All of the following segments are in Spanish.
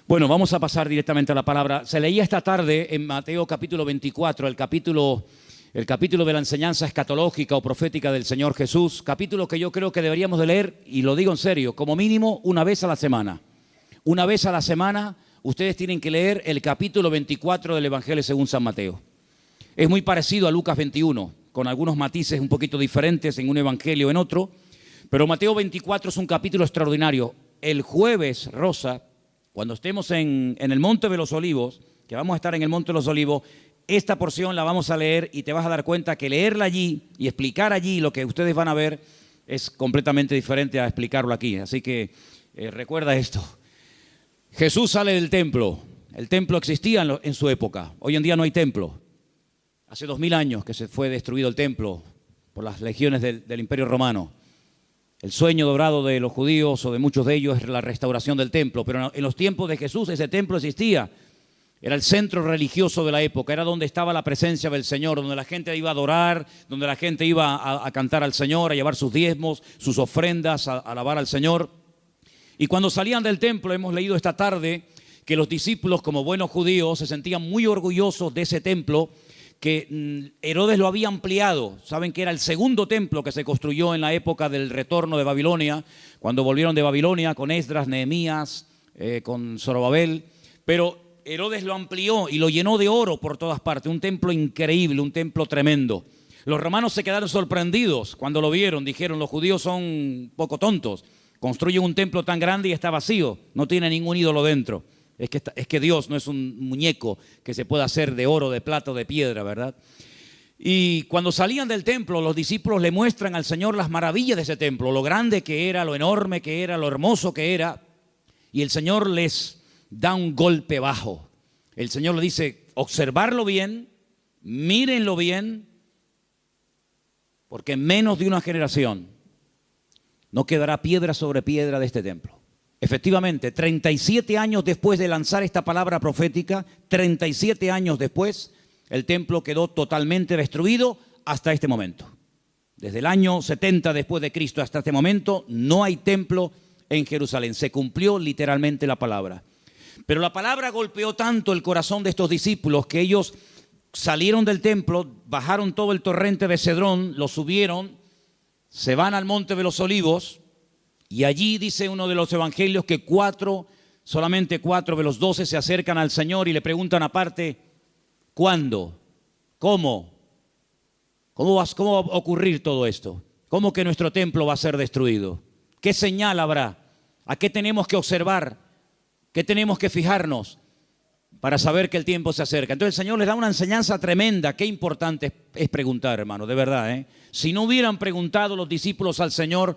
Bueno, vamos a pasar directamente a la palabra. Se leía esta tarde en Mateo capítulo 24, el capítulo de la enseñanza escatológica o profética del Señor Jesús, capítulo que yo creo que deberíamos de leer, y lo digo en serio, como mínimo una vez a la semana. Una vez a la semana ustedes tienen que leer el capítulo 24 del Evangelio según San Mateo. Es muy parecido a Lucas 21, con algunos matices un poquito diferentes en un evangelio o en otro, pero Mateo 24 es un capítulo extraordinario. El jueves, Rosa, cuando estemos en el Monte de los Olivos, que vamos a estar en el Monte de los Olivos, esta porción la vamos a leer y te vas a dar cuenta que leerla allí y explicar allí lo que ustedes van a ver es completamente diferente a explicarlo aquí. Así que recuerda esto. Jesús sale del templo. El templo existía en su época. Hoy en día no hay templo. Hace 2000 años que se fue destruido el templo por las legiones del Imperio Romano. El sueño dorado de los judíos o de muchos de ellos es la restauración del templo, pero en los tiempos de Jesús ese templo existía. Era el centro religioso de la época, era donde estaba la presencia del Señor, donde la gente iba a adorar, donde la gente iba a cantar al Señor, a llevar sus diezmos, sus ofrendas, a alabar al Señor. Y cuando salían del templo, hemos leído esta tarde que los discípulos, como buenos judíos, se sentían muy orgullosos de ese templo, que Herodes lo había ampliado. Saben que era el segundo templo que se construyó en la época del retorno de Babilonia, cuando volvieron de Babilonia con Esdras, Nehemías, con Zorobabel, pero Herodes lo amplió y lo llenó de oro por todas partes, un templo increíble, un templo tremendo. Los romanos se quedaron sorprendidos cuando lo vieron, dijeron: los judíos son un poco tontos, construyen un templo tan grande y está vacío, no tiene ningún ídolo dentro. Es que Dios no es un muñeco que se pueda hacer de oro, de plata o de piedra, ¿verdad? Y cuando salían del templo, los discípulos le muestran al Señor las maravillas de ese templo, lo grande que era, lo enorme que era, lo hermoso que era. Y el Señor les da un golpe bajo. El Señor le dice: observarlo bien, mírenlo bien, porque en menos de una generación no quedará piedra sobre piedra de este templo. Efectivamente, 37 años después de lanzar esta palabra profética, 37 años después, el templo quedó totalmente destruido hasta este momento. Desde el año 70 después de Cristo hasta este momento, no hay templo en Jerusalén. Se cumplió literalmente la palabra. Pero la palabra golpeó tanto el corazón de estos discípulos que ellos salieron del templo, bajaron todo el torrente de Cedrón, lo subieron, se van al Monte de los Olivos. Y allí dice uno de los evangelios que solamente 4 de los 12 se acercan al Señor y le preguntan aparte: ¿cuándo? ¿Cómo? ¿Cómo va a ocurrir todo esto? ¿Cómo que nuestro templo va a ser destruido? ¿Qué señal habrá? ¿A qué tenemos que observar? ¿Qué tenemos que fijarnos para saber que el tiempo se acerca? Entonces el Señor les da una enseñanza tremenda. Qué importante es preguntar, hermano, de verdad, ¿eh? Si no hubieran preguntado los discípulos al Señor: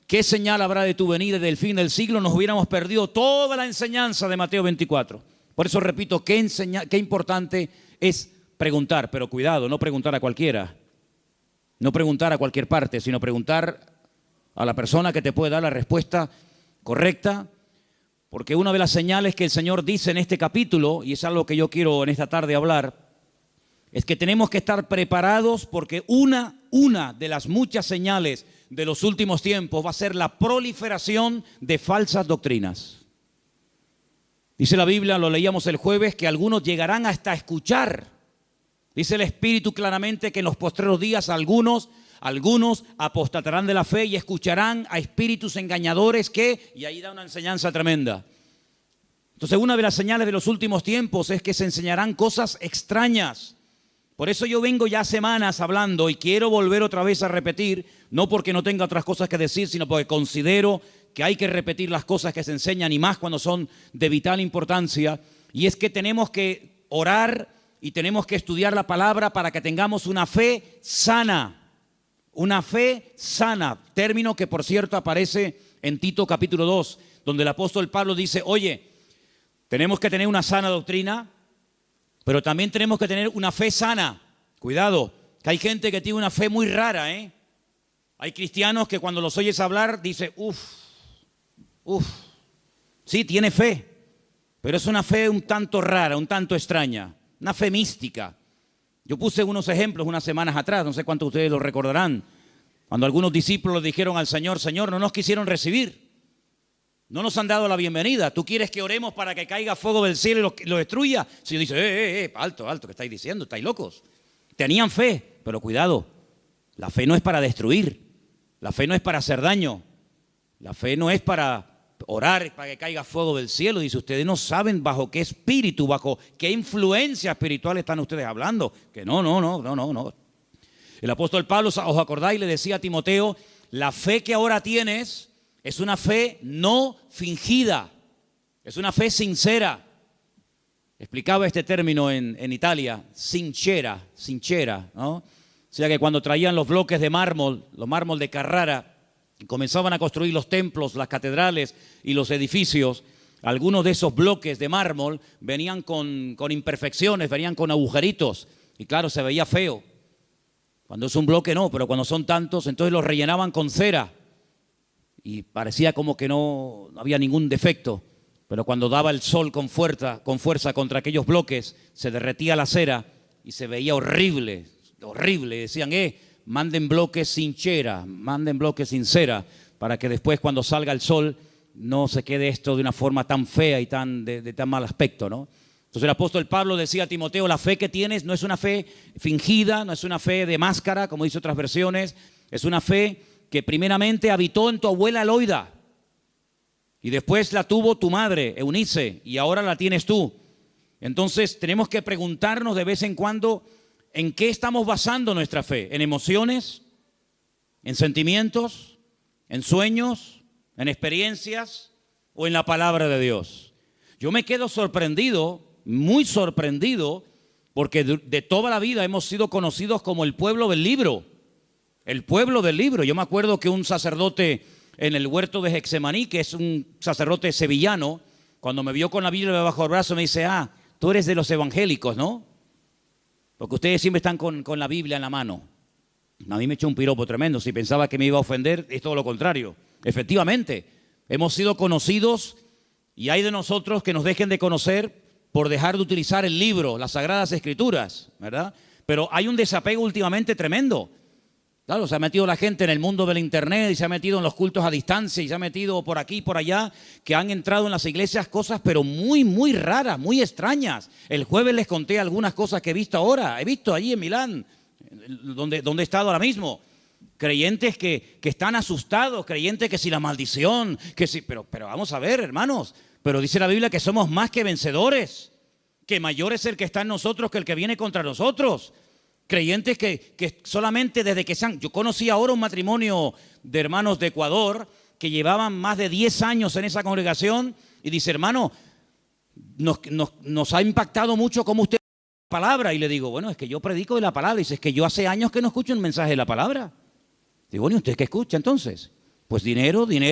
¿qué señal habrá de tu venida y del fin del siglo?, nos hubiéramos perdido toda la enseñanza de Mateo 24. Por eso repito, qué importante es preguntar, pero cuidado, no preguntar a cualquiera, no preguntar a cualquier parte, sino preguntar a la persona que te puede dar la respuesta correcta, porque una de las señales que el Señor dice en este capítulo, y es algo que yo quiero en esta tarde hablar, es que tenemos que estar preparados porque una de las muchas señales de los últimos tiempos va a ser la proliferación de falsas doctrinas. Dice la Biblia, lo leíamos el jueves, que algunos llegarán hasta escuchar. Dice el Espíritu claramente que en los postreros días algunos apostatarán de la fe y escucharán a espíritus engañadores y ahí da una enseñanza tremenda. Entonces, una de las señales de los últimos tiempos es que se enseñarán cosas extrañas. Por eso yo vengo ya semanas hablando y quiero volver otra vez a repetir, no porque no tenga otras cosas que decir, sino porque considero que hay que repetir las cosas que se enseñan y más cuando son de vital importancia. Y es que tenemos que orar y tenemos que estudiar la palabra para que tengamos una fe sana. Una fe sana, término que por cierto aparece en Tito capítulo 2, donde el apóstol Pablo dice: oye, tenemos que tener una sana doctrina, pero también tenemos que tener una fe sana. Cuidado, que hay gente que tiene una fe muy rara, ¿eh? Hay cristianos que cuando los oyes hablar dice: sí, tiene fe, pero es una fe un tanto rara, un tanto extraña, una fe mística. Yo puse unos ejemplos unas semanas atrás, no sé cuántos de ustedes lo recordarán, cuando algunos discípulos dijeron al Señor: Señor, no nos quisieron recibir. No nos han dado la bienvenida. ¿Tú quieres que oremos para que caiga fuego del cielo y lo destruya? Si yo dice, alto, ¿qué estáis diciendo? ¿Estáis locos? Tenían fe, pero cuidado. La fe no es para destruir. La fe no es para hacer daño. La fe no es para orar para que caiga fuego del cielo. Dice, ustedes no saben bajo qué espíritu, bajo qué influencia espiritual están ustedes hablando. Que no. El apóstol Pablo, ¿os acordáis? Le decía a Timoteo, la fe que ahora tienes es una fe no fingida, es una fe sincera. Explicaba este término en Italia, sincera, ¿no? O sea que cuando traían los bloques de mármol, los mármol de Carrara, y comenzaban a construir los templos, las catedrales y los edificios, algunos de esos bloques de mármol venían con imperfecciones, venían con agujeritos, y claro, se veía feo. Cuando es un bloque no, pero cuando son tantos, entonces los rellenaban con cera, y parecía como que no había ningún defecto. Pero cuando daba el sol con fuerza contra aquellos bloques, se derretía la cera y se veía horrible. Decían, manden bloques sin cera, manden bloques sin cera, para que después cuando salga el sol no se quede esto de una forma tan fea y de tan mal aspecto, ¿no? Entonces el apóstol Pablo decía a Timoteo, la fe que tienes no es una fe fingida, no es una fe de máscara, como dice otras versiones, es una fe que primeramente habitó en tu abuela Loida. Y después la tuvo tu madre, Eunice, y ahora la tienes tú. Entonces tenemos que preguntarnos de vez en cuando en qué estamos basando nuestra fe. ¿En emociones? ¿En sentimientos? ¿En sueños? ¿En experiencias? ¿O en la palabra de Dios? Yo me quedo sorprendido, muy sorprendido, porque de toda la vida hemos sido conocidos como el pueblo del libro. El pueblo del libro. Yo me acuerdo que un sacerdote en el huerto de Getsemaní, que es un sacerdote sevillano, cuando me vio con la Biblia bajo el brazo me dice, tú eres de los evangélicos, ¿no? Porque ustedes siempre están con la Biblia en la mano. A mí me echó un piropo tremendo. Si pensaba que me iba a ofender, es todo lo contrario. Efectivamente, hemos sido conocidos y hay de nosotros que nos dejen de conocer por dejar de utilizar el libro, las Sagradas Escrituras, ¿verdad? Pero hay un desapego últimamente tremendo. Claro, se ha metido la gente en el mundo del internet y se ha metido en los cultos a distancia y se ha metido por aquí y por allá, que han entrado en las iglesias cosas pero muy, muy raras, muy extrañas. El jueves les conté algunas cosas que he visto ahora. He visto allí en Milán, donde he estado ahora mismo. Creyentes que están asustados, creyentes que si la maldición, que si, pero vamos a ver, hermanos, pero dice la Biblia que somos más que vencedores, que mayor es el que está en nosotros que el que viene contra nosotros. Creyentes que solamente desde que yo conocí ahora un matrimonio de hermanos de Ecuador que llevaban más de 10 años en esa congregación y dice, hermano, nos ha impactado mucho cómo usted la palabra. Y le digo, bueno, es que yo predico de la palabra. Y dice, es que yo hace años que no escucho un mensaje de la palabra. Digo, bueno, ¿y usted qué escucha entonces? Pues dinero, pide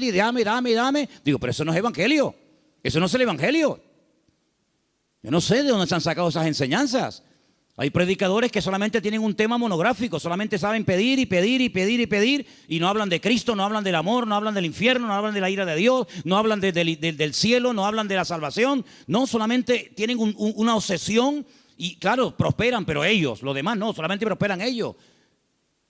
y dame. Digo, pero eso no es evangelio. Eso no es el evangelio. Yo no sé de dónde se han sacado esas enseñanzas. Hay predicadores que solamente tienen un tema monográfico, solamente saben pedir y no hablan de Cristo, no hablan del amor, no hablan del infierno, no hablan de la ira de Dios, no hablan del cielo, no hablan de la salvación. No, solamente tienen una obsesión y claro, prosperan, pero ellos, los demás no, solamente prosperan ellos.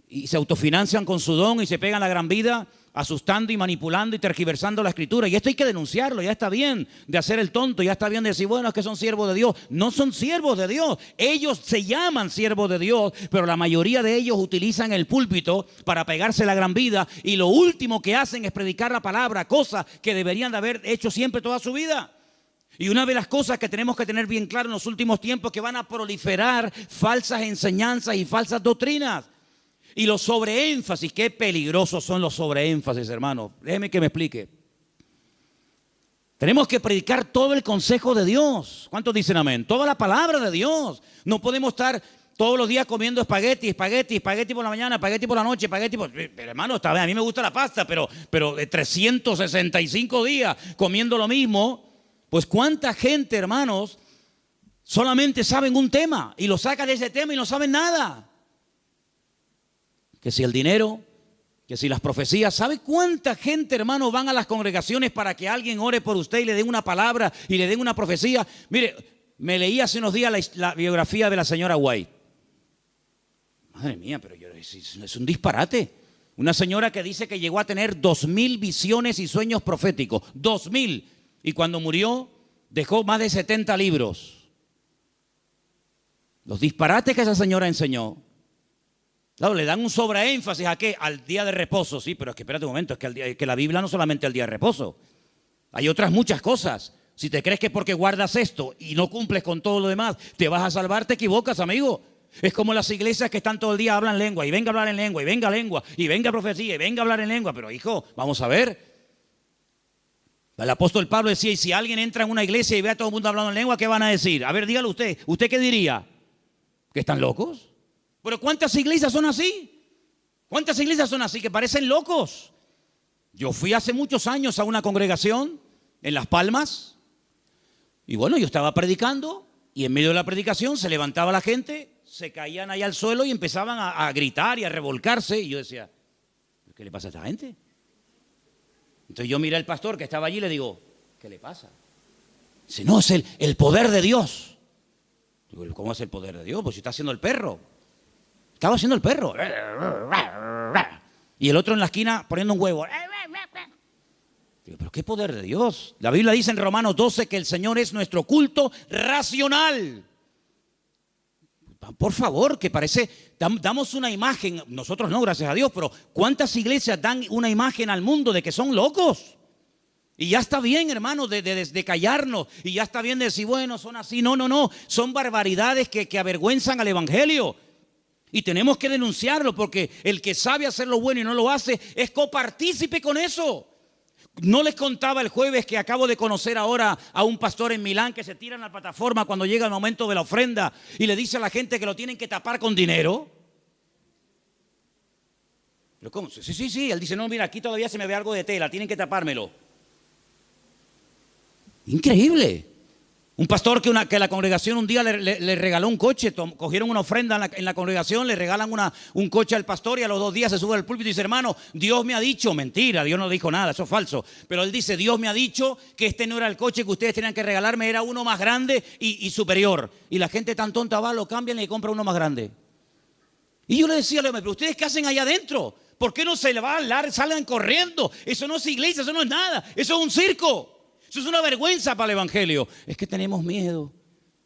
Y se autofinancian con su don y se pegan la gran vida asustando y manipulando y tergiversando la escritura. Y esto hay que denunciarlo. Ya está bien de hacer el tonto, ya está bien de decir, bueno, es que son siervos de Dios. No son siervos de Dios. Ellos se llaman siervos de Dios, pero la mayoría de ellos utilizan el púlpito para pegarse la gran vida y lo último que hacen es predicar la palabra, cosa que deberían de haber hecho siempre toda su vida. Y una de las cosas que tenemos que tener bien claro en los últimos tiempos es que van a proliferar falsas enseñanzas y falsas doctrinas. Y los sobreénfasis, qué peligrosos son los sobreénfasis, hermano. Déjeme que me explique. Tenemos que predicar todo el consejo de Dios. ¿Cuántos dicen amén? Toda la palabra de Dios. No podemos estar todos los días comiendo espagueti por la mañana, espagueti por la noche, Pero hermano, está bien, a mí me gusta la pasta, pero de 365 días comiendo lo mismo. Pues cuánta gente, hermanos, solamente saben un tema y lo sacan de ese tema y no saben nada. Que si el dinero, que si las profecías. ¿Sabe cuánta gente, hermano, van a las congregaciones para que alguien ore por usted y le den una palabra y le den una profecía? Mire, me leí hace unos días la biografía de la señora White. Madre mía, pero es un disparate. Una señora que dice que llegó a tener 2000 visiones y sueños proféticos. 2000. Y cuando murió, dejó más de 70 libros. Los disparates que esa señora enseñó. Claro, le dan un sobreénfasis ¿a qué? Al día de reposo. Sí, pero es que espérate un momento, es que la Biblia no solamente el día de reposo. Hay otras muchas cosas. Si te crees que porque guardas esto y no cumples con todo lo demás, te vas a salvar, te equivocas, amigo. Es como las iglesias que están todo el día hablan lengua, y venga a hablar en lengua, y venga profecía, y venga a hablar en lengua. Pero hijo, vamos a ver. El apóstol Pablo decía, y si alguien entra en una iglesia y ve a todo el mundo hablando en lengua, ¿qué van a decir? A ver, dígalo usted. ¿Usted qué diría? ¿Que están locos? Pero ¿cuántas iglesias son así? ¿Cuántas iglesias son así que parecen locos? Yo fui hace muchos años a una congregación en Las Palmas. Y bueno, yo estaba predicando y en medio de la predicación se levantaba la gente, se caían ahí al suelo y empezaban a gritar y a revolcarse. Y yo decía, ¿qué le pasa a esta gente? Entonces yo miré al pastor que estaba allí y le digo, ¿qué le pasa? Dice, no, es el poder de Dios. Digo, ¿cómo es el poder de Dios? Pues si está haciendo el perro. Estaba haciendo el perro. Y el otro en la esquina poniendo un huevo. Digo, ¿pero qué poder de Dios? La Biblia dice en Romanos 12 que el Señor es nuestro culto racional. Por favor, que parece, damos una imagen, nosotros no, gracias a Dios, pero ¿cuántas iglesias dan una imagen al mundo de que son locos? Y ya está bien, hermano, de callarnos, y ya está bien de decir, bueno, son así. No, son barbaridades que avergüenzan al evangelio. Y tenemos que denunciarlo, porque el que sabe hacer lo bueno y no lo hace es copartícipe con eso. No les contaba el jueves que acabo de conocer ahora a un pastor en Milán que se tira en la plataforma cuando llega el momento de la ofrenda y le dice a la gente que lo tienen que tapar con dinero. ¿Pero cómo? Sí. Él dice, no, mira, aquí todavía se me ve algo de tela, tienen que tapármelo. Increíble. Un pastor que la congregación un día le regaló un coche, cogieron una ofrenda en la congregación, le regalan un coche al pastor y a los 2 días se sube al púlpito y dice, hermano, Dios me ha dicho, mentira, Dios no dijo nada, eso es falso. Pero él dice, Dios me ha dicho que este no era el coche que ustedes tenían que regalarme, era uno más grande y superior. Y la gente tan tonta va, lo cambian y le compra uno más grande. Y yo le decía, pero ¿ustedes qué hacen allá adentro? ¿Por qué no se le va a hablar, salgan corriendo? Eso no es iglesia, eso no es nada, eso es un circo. Eso es una vergüenza para el evangelio. Es que tenemos miedo,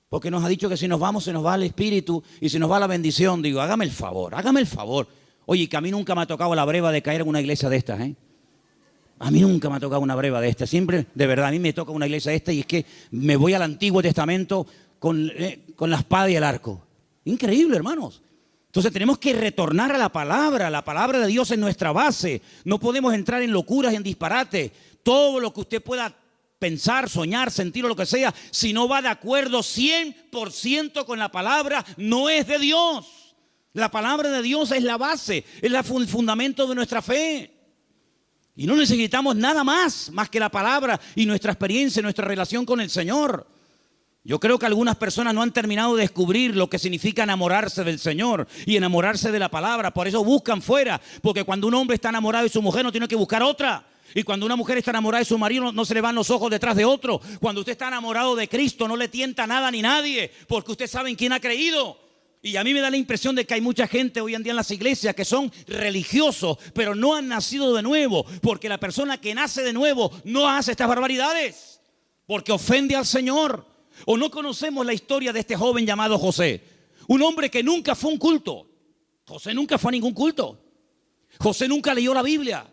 porque nos ha dicho que si nos vamos se nos va el espíritu y se nos va la bendición. Digo, hágame el favor. Oye, que a mí nunca me ha tocado la breva de caer en una iglesia de estas, ¿eh? A mí nunca me ha tocado una breva de estas. Siempre, de verdad, a mí me toca una iglesia de estas y es que me voy al Antiguo Testamento con la espada y el arco. Increíble, hermanos. Entonces tenemos que retornar a la palabra de Dios es nuestra base. No podemos entrar en locuras, en disparates. Todo lo que usted pueda pensar, soñar, sentir o lo que sea, si no va de acuerdo 100% con la palabra, no es de Dios. La palabra de Dios es la base, es el fundamento de nuestra fe. Y no necesitamos nada más que la palabra y nuestra experiencia, nuestra relación con el Señor. Yo creo que algunas personas no han terminado de descubrir lo que significa enamorarse del Señor y enamorarse de la palabra. Por eso buscan fuera, porque cuando un hombre está enamorado de su mujer no tiene que buscar otra. Y cuando una mujer está enamorada de su marido no se le van los ojos detrás de otro. Cuando usted está enamorado de Cristo no le tienta nada ni nadie, porque usted sabe en quién ha creído. Y a mí me da la impresión de que hay mucha gente hoy en día en las iglesias que son religiosos, pero no han nacido de nuevo, porque la persona que nace de nuevo no hace estas barbaridades, porque ofende al Señor. O no conocemos la historia de este joven llamado José, un hombre que nunca fue a un culto. José nunca fue a ningún culto. José nunca leyó la Biblia.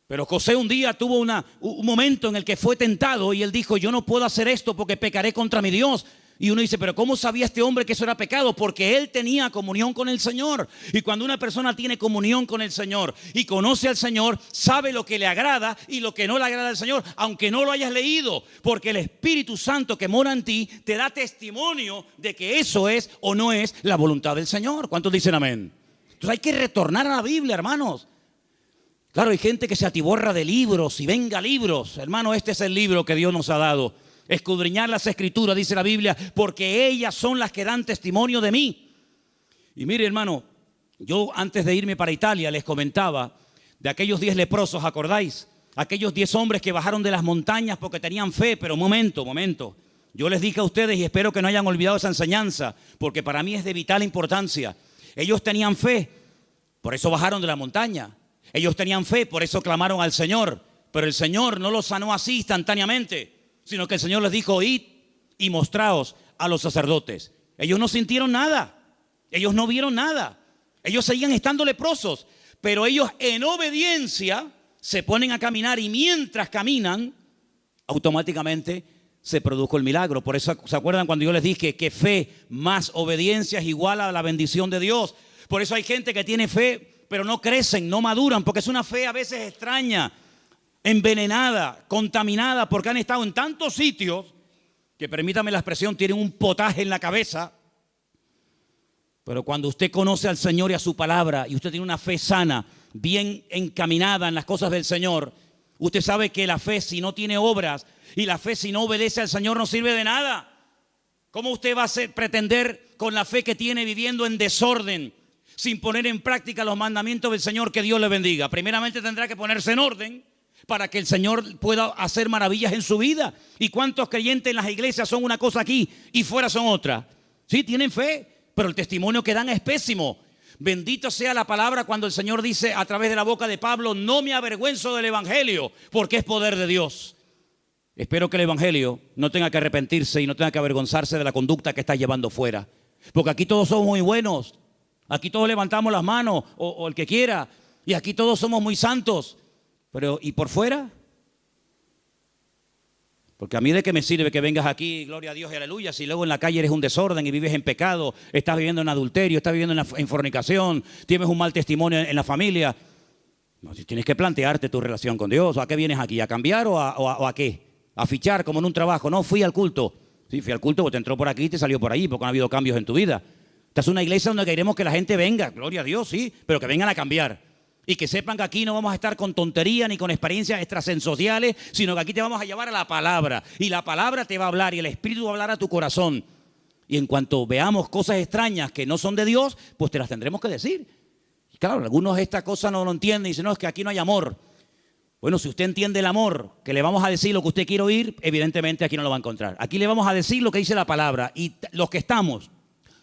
Pero José un día tuvo un momento en el que fue tentado y él dijo, yo no puedo hacer esto porque pecaré contra mi Dios. Y uno dice, pero ¿cómo sabía este hombre que eso era pecado? Porque él tenía comunión con el Señor. Y cuando una persona tiene comunión con el Señor y conoce al Señor, sabe lo que le agrada y lo que no le agrada al Señor, aunque no lo hayas leído. Porque el Espíritu Santo que mora en ti te da testimonio de que eso es o no es la voluntad del Señor. ¿Cuántos dicen amén? Entonces hay que retornar a la Biblia, hermanos. Claro, hay gente que se atiborra de libros y venga libros. Hermano, este es el libro que Dios nos ha dado. Escudriñar las Escrituras, dice la Biblia, porque ellas son las que dan testimonio de mí. Y mire, hermano, yo antes de irme para Italia les comentaba de aquellos 10 leprosos, ¿acordáis? Aquellos 10 hombres que bajaron de las montañas porque tenían fe, pero momento. Yo les dije a ustedes y espero que no hayan olvidado esa enseñanza, porque para mí es de vital importancia. Ellos tenían fe. Por eso bajaron de la montaña. Ellos tenían fe, por eso clamaron al Señor. Pero el Señor no los sanó así instantáneamente, sino que el Señor les dijo, id y mostraos a los sacerdotes. Ellos no sintieron nada. Ellos no vieron nada. Ellos seguían estando leprosos. Pero ellos en obediencia se ponen a caminar y mientras caminan, automáticamente se produjo el milagro. Por eso, ¿se acuerdan cuando yo les dije que fe más obediencia es igual a la bendición de Dios? Por eso hay gente que tiene fe, pero no crecen, no maduran, porque es una fe a veces extraña, envenenada, contaminada, porque han estado en tantos sitios que, permítame la expresión, tienen un potaje en la cabeza. Pero cuando usted conoce al Señor y a su palabra, y usted tiene una fe sana, bien encaminada en las cosas del Señor, usted sabe que la fe, si no tiene obras, y la fe si no obedece al Señor, no sirve de nada. ¿Cómo usted va a pretender con la fe que tiene viviendo en desorden, sin poner en práctica los mandamientos del Señor? Que Dios le bendiga. Primeramente tendrá que ponerse en orden para que el Señor pueda hacer maravillas en su vida. ¿Y cuántos creyentes en las iglesias son una cosa aquí y fuera son otra? Sí, tienen fe, pero el testimonio que dan es pésimo. Bendito sea la palabra cuando el Señor dice a través de la boca de Pablo, no me avergüenzo del evangelio, porque es poder de Dios. Espero que el evangelio no tenga que arrepentirse y no tenga que avergonzarse de la conducta que está llevando fuera. Porque aquí todos somos muy buenos, aquí todos levantamos las manos o el que quiera, y aquí todos somos muy santos. Pero ¿y por fuera? Porque a mí de qué me sirve que vengas aquí, gloria a Dios y aleluya, si luego en la calle eres un desorden y vives en pecado, estás viviendo en adulterio, estás viviendo en fornicación, tienes un mal testimonio en la familia. No, tienes que plantearte tu relación con Dios. ¿A qué vienes aquí? ¿A cambiar o a qué? ¿A fichar como en un trabajo? No, fui al culto. Sí, fui al culto porque te entró por aquí y te salió por ahí, porque no ha habido cambios en tu vida. Esta es una iglesia donde queremos que la gente venga, gloria a Dios, sí, pero que vengan a cambiar. Y que sepan que aquí no vamos a estar con tonterías ni con experiencias extrasensoriales, sino que aquí te vamos a llevar a la palabra. Y la palabra te va a hablar y el Espíritu va a hablar a tu corazón. Y en cuanto veamos cosas extrañas que no son de Dios, pues te las tendremos que decir. Y claro, algunos esta cosa no lo entienden y dicen, no, es que aquí no hay amor. Bueno, si usted entiende el amor, que le vamos a decir lo que usted quiere oír, evidentemente aquí no lo va a encontrar. Aquí le vamos a decir lo que dice la palabra. Y los que estamos,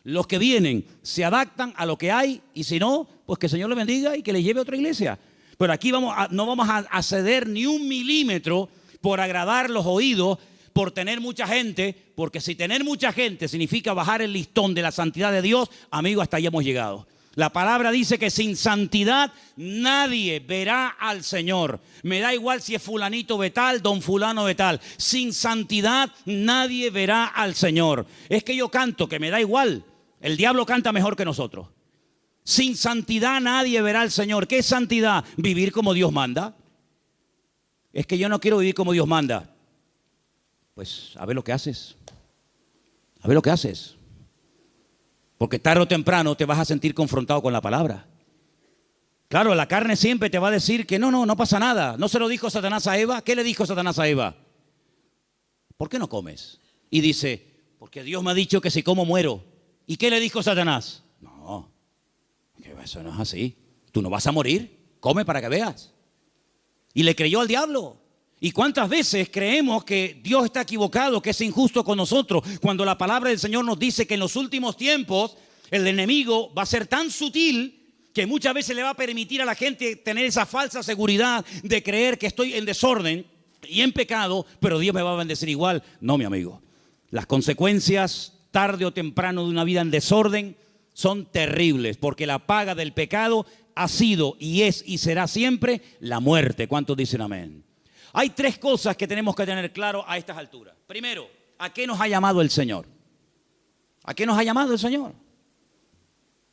los que vienen, se adaptan a lo que hay, y si no, pues que el Señor le bendiga y que le lleve a otra iglesia. Pero aquí no vamos a ceder ni un milímetro por agradar los oídos, por tener mucha gente, porque si tener mucha gente significa bajar el listón de la santidad de Dios, amigo, hasta ahí hemos llegado. La palabra dice que sin santidad nadie verá al Señor. Me da igual si es fulanito de tal, don fulano de tal. Sin santidad nadie verá al Señor. Es que yo canto, que me da igual. El diablo canta mejor que nosotros. Sin santidad nadie verá al Señor. ¿Qué es santidad? Vivir como Dios manda. Es que yo no quiero vivir como Dios manda. Pues a ver lo que haces. A ver lo que haces. Porque tarde o temprano te vas a sentir confrontado con la palabra. Claro, la carne siempre te va a decir que no pasa nada. ¿No se lo dijo Satanás a Eva? ¿Qué le dijo Satanás a Eva? ¿Por qué no comes? Y dice, porque Dios me ha dicho que si como muero. ¿Y qué le dijo Satanás? No, que eso no es así. Tú no vas a morir, come para que veas. Y le creyó al diablo. ¿Y cuántas veces creemos que Dios está equivocado, que es injusto con nosotros, cuando la palabra del Señor nos dice que en los últimos tiempos el enemigo va a ser tan sutil que muchas veces le va a permitir a la gente tener esa falsa seguridad de creer que estoy en desorden y en pecado, pero Dios me va a bendecir igual? No, mi amigo. Las consecuencias tarde o temprano de una vida en desorden son terribles, porque la paga del pecado ha sido y es y será siempre la muerte. ¿Cuántos dicen amén? Hay tres cosas que tenemos que tener claro a estas alturas. Primero, ¿a qué nos ha llamado el Señor? ¿A qué nos ha llamado el Señor?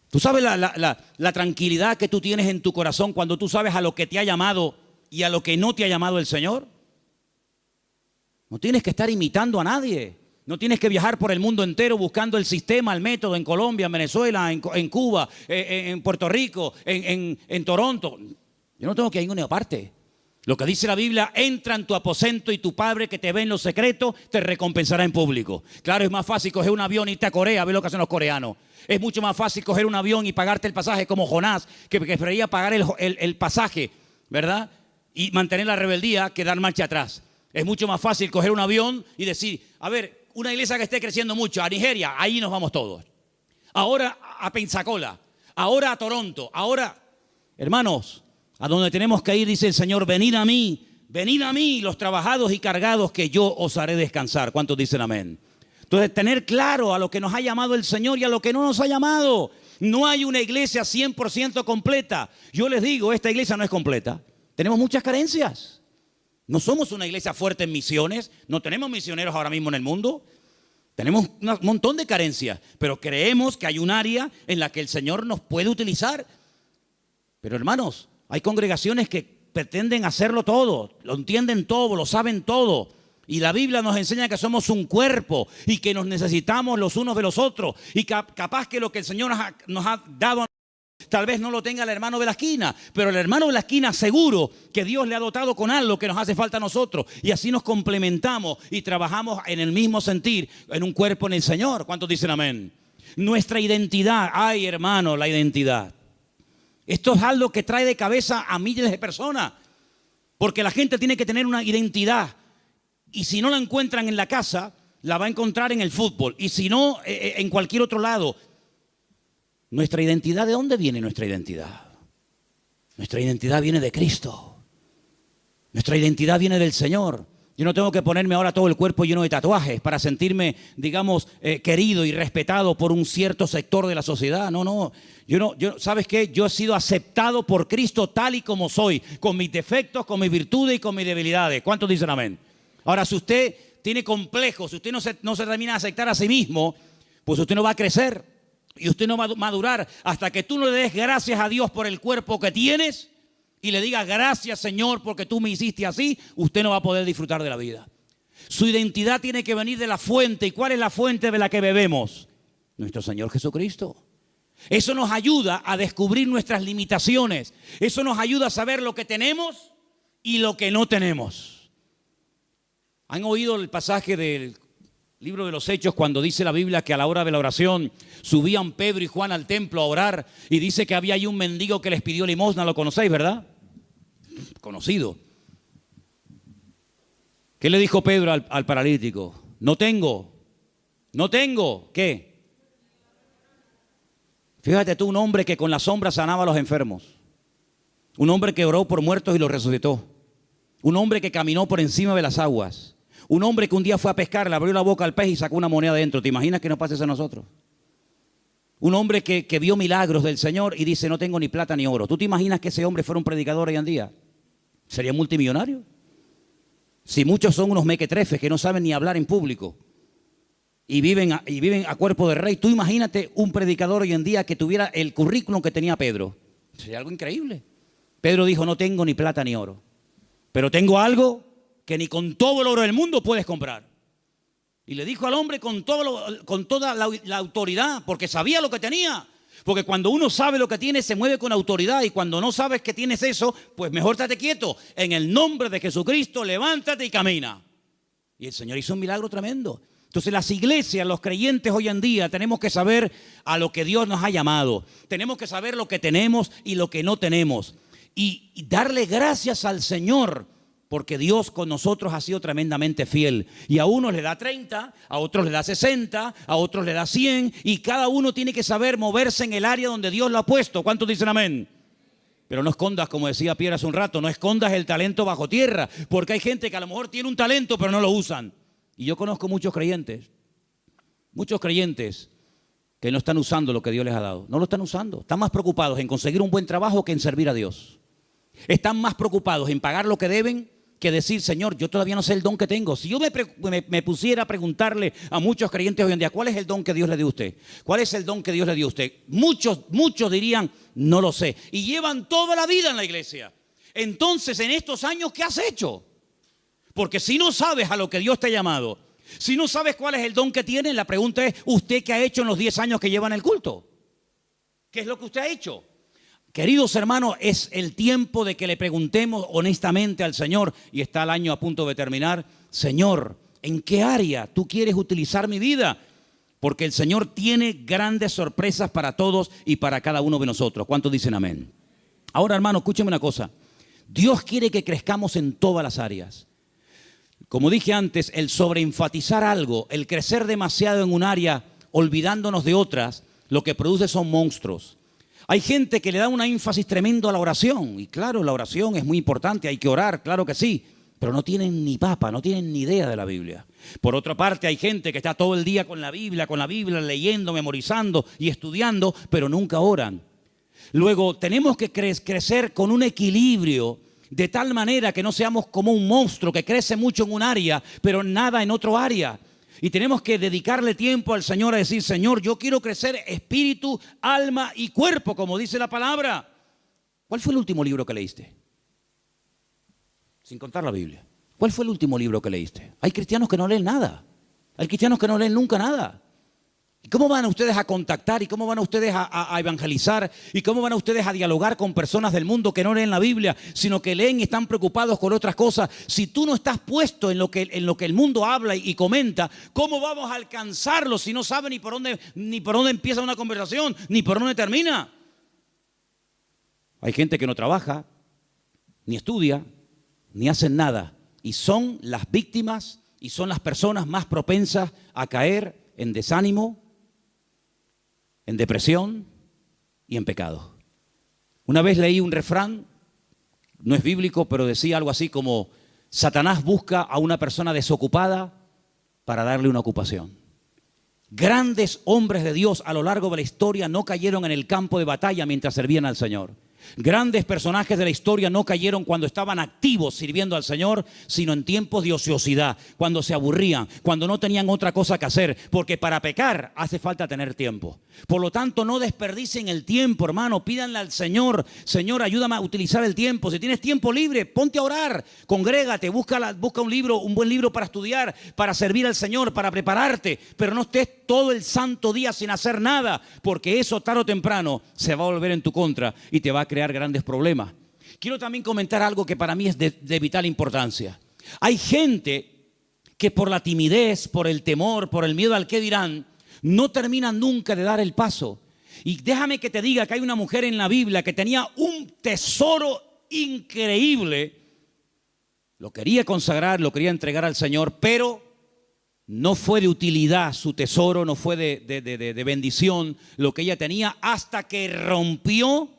¿Tú sabes la tranquilidad que tú tienes en tu corazón cuando tú sabes a lo que te ha llamado y a lo que no te ha llamado el Señor? No tienes que estar imitando a nadie. No tienes que viajar por el mundo entero buscando el sistema, el método en Colombia, en Venezuela, en Cuba, en Puerto Rico, en Toronto. Yo no tengo que ir a ninguna parte. Lo que dice la Biblia, entra en tu aposento y tu Padre que te ve en lo secreto te recompensará en público. Claro, es más fácil coger un avión y irte a Corea, a ver lo que hacen los coreanos. Es mucho más fácil coger un avión y pagarte el pasaje como Jonás, que prefería pagar el pasaje, ¿verdad? Y mantener la rebeldía que dar marcha atrás. Es mucho más fácil coger un avión y decir, a ver, una iglesia que esté creciendo mucho, a Nigeria, ahí nos vamos todos. Ahora a Pensacola, ahora a Toronto, ahora... Hermanos, a donde tenemos que ir, dice el Señor, venid a mí los trabajados y cargados, que yo os haré descansar. ¿Cuántos dicen amén? Entonces, tener claro a lo que nos ha llamado el Señor y a lo que no nos ha llamado. No hay una iglesia 100% completa. Yo les digo, esta iglesia no es completa. Tenemos muchas carencias. No somos una iglesia fuerte en misiones. No tenemos misioneros ahora mismo en el mundo. Tenemos un montón de carencias. Pero creemos que hay un área en la que el Señor nos puede utilizar. Pero hermanos, hay congregaciones que pretenden hacerlo todo. Lo entienden todo, lo saben todo. Y la Biblia nos enseña que somos un cuerpo y que nos necesitamos los unos de los otros. Y capaz que lo que el Señor nos ha dado, tal vez no lo tenga el hermano de la esquina, pero el hermano de la esquina seguro que Dios le ha dotado con algo que nos hace falta a nosotros. Y así nos complementamos y trabajamos en el mismo sentir, en un cuerpo en el Señor. ¿Cuántos dicen amén? Nuestra identidad, ay hermano, la identidad. Esto es algo que trae de cabeza a miles de personas. Porque la gente tiene que tener una identidad. Y si no la encuentran en la casa, la va a encontrar en el fútbol. Y si no, en cualquier otro lado. Nuestra identidad, ¿de dónde viene nuestra identidad? Nuestra identidad viene de Cristo. Nuestra identidad viene del Señor. Yo no tengo que ponerme ahora todo el cuerpo lleno de tatuajes para sentirme, digamos, querido y respetado por un cierto sector de la sociedad. No. ¿Sabes qué? Yo he sido aceptado por Cristo tal y como soy, con mis defectos, con mis virtudes y con mis debilidades. ¿Cuántos dicen amén? Ahora, si usted tiene complejos, si usted no se termina de aceptar a sí mismo, pues usted no va a crecer y usted no va a madurar hasta que tú no le des gracias a Dios por el cuerpo que tienes y le digas gracias, Señor, porque tú me hiciste así. Usted no va a poder disfrutar de la vida. Su identidad tiene que venir de la fuente. ¿Y cuál es la fuente de la que bebemos? Nuestro Señor Jesucristo. Eso nos ayuda a descubrir nuestras limitaciones. Eso nos ayuda a saber lo que tenemos y lo que no tenemos. ¿Han oído el pasaje del libro de los Hechos cuando dice la Biblia que a la hora de la oración subían Pedro y Juan al templo a orar y dice que había ahí un mendigo que les pidió limosna? Lo conocéis, ¿verdad? Conocido. ¿Qué le dijo Pedro al paralítico? No tengo. ¿Qué? Fíjate tú, un hombre que con la sombra sanaba a los enfermos. Un hombre que oró por muertos y los resucitó. Un hombre que caminó por encima de las aguas. Un hombre que un día fue a pescar, le abrió la boca al pez y sacó una moneda dentro. ¿Te imaginas que nos pase eso a nosotros? Un hombre que vio milagros del Señor y dice, no tengo ni plata ni oro. ¿Tú te imaginas que ese hombre fuera un predicador hoy en día? ¿Sería multimillonario? Si muchos son unos mequetrefes que no saben ni hablar en público y viven a cuerpo de rey, tú imagínate un predicador hoy en día que tuviera el currículum que tenía Pedro. Sería algo increíble. Pedro dijo, no tengo ni plata ni oro, pero tengo algo que ni con todo el oro del mundo puedes comprar. Y le dijo al hombre con toda la autoridad, porque sabía lo que tenía. Porque cuando uno sabe lo que tiene, se mueve con autoridad. Y cuando no sabes que tienes eso, pues mejor estate quieto. En el nombre de Jesucristo, levántate y camina. Y el Señor hizo un milagro tremendo. Entonces las iglesias, los creyentes hoy en día, tenemos que saber a lo que Dios nos ha llamado. Tenemos que saber lo que tenemos y lo que no tenemos. Y darle gracias al Señor, porque Dios con nosotros ha sido tremendamente fiel. Y a unos le da 30, a otros le da 60, a otros le da 100. Y cada uno tiene que saber moverse en el área donde Dios lo ha puesto. ¿Cuántos dicen amén? Pero no escondas, como decía Pierre hace un rato, no escondas el talento bajo tierra. Porque hay gente que a lo mejor tiene un talento pero no lo usan. Y yo conozco muchos creyentes que no están usando lo que Dios les ha dado. No lo están usando. Están más preocupados en conseguir un buen trabajo que en servir a Dios. Están más preocupados en pagar lo que deben que decir, Señor, yo todavía no sé el don que tengo. Si yo me pusiera a preguntarle a muchos creyentes hoy en día, ¿cuál es el don que Dios le dio a usted? ¿Cuál es el don que Dios le dio a usted? Muchos dirían, no lo sé. Y llevan toda la vida en la iglesia. Entonces, en estos años, ¿qué has hecho? Porque si no sabes a lo que Dios te ha llamado, si no sabes cuál es el don que tienes, la pregunta es, ¿usted qué ha hecho en los 10 años que lleva en el culto? ¿Qué es lo que usted ha hecho? Queridos hermanos, es el tiempo de que le preguntemos honestamente al Señor, y está el año a punto de terminar, Señor, ¿en qué área tú quieres utilizar mi vida? Porque el Señor tiene grandes sorpresas para todos y para cada uno de nosotros. ¿Cuántos dicen amén? Ahora, hermano, escúcheme una cosa. Dios quiere que crezcamos en todas las áreas. Como dije antes, el sobreenfatizar algo, el crecer demasiado en un área, olvidándonos de otras, lo que produce son monstruos. Hay gente que le da un énfasis tremendo a la oración. Y claro, la oración es muy importante, hay que orar, claro que sí. Pero no tienen ni papa, no tienen ni idea de la Biblia. Por otra parte, hay gente que está todo el día con la Biblia, leyendo, memorizando y estudiando, pero nunca oran. Luego, tenemos que crecer con un equilibrio, de tal manera que no seamos como un monstruo que crece mucho en un área, pero nada en otro área. Y tenemos que dedicarle tiempo al Señor a decir, Señor, yo quiero crecer espíritu, alma y cuerpo, como dice la palabra. ¿Cuál fue el último libro que leíste? Sin contar la Biblia. ¿Cuál fue el último libro que leíste? Hay cristianos que no leen nada. Hay cristianos que no leen nunca nada. ¿Y cómo van ustedes a contactar? ¿Y cómo van ustedes a evangelizar? ¿Y cómo van ustedes a dialogar con personas del mundo que no leen la Biblia, sino que leen y están preocupados con otras cosas? Si tú no estás puesto en lo que el mundo habla y comenta, ¿cómo vamos a alcanzarlos si no saben ni por dónde empieza una conversación, ni por dónde termina? Hay gente que no trabaja, ni estudia, ni hacen nada. Y son las víctimas y son las personas más propensas a caer en desánimo, en depresión y en pecado. Una vez leí un refrán, no es bíblico, pero decía algo así como: Satanás busca a una persona desocupada para darle una ocupación. Grandes hombres de Dios a lo largo de la historia no cayeron en el campo de batalla mientras servían al Señor. Grandes personajes de la historia no cayeron cuando estaban activos sirviendo al Señor, sino en tiempos de ociosidad, cuando se aburrían, cuando no tenían otra cosa que hacer, porque para pecar hace falta tener tiempo. Por lo tanto, no desperdicien el tiempo, hermano. Pídanle al Señor: Señor, ayúdame a utilizar el tiempo. Si tienes tiempo libre, ponte a orar, congrégate, busca un libro, un buen libro para estudiar, para servir al Señor, para prepararte, pero no estés todo el santo día sin hacer nada, porque eso tarde o temprano se va a volver en tu contra y te va a crear grandes problemas. Quiero también comentar algo que para mí es de vital importancia. Hay gente que por la timidez, por el temor, por el miedo al qué dirán, no terminan nunca de dar el paso. Y déjame que te diga que hay una mujer en la Biblia que tenía un tesoro increíble. Lo quería consagrar, lo quería entregar al Señor, pero no fue de utilidad su tesoro, no fue de bendición lo que ella tenía, hasta que rompió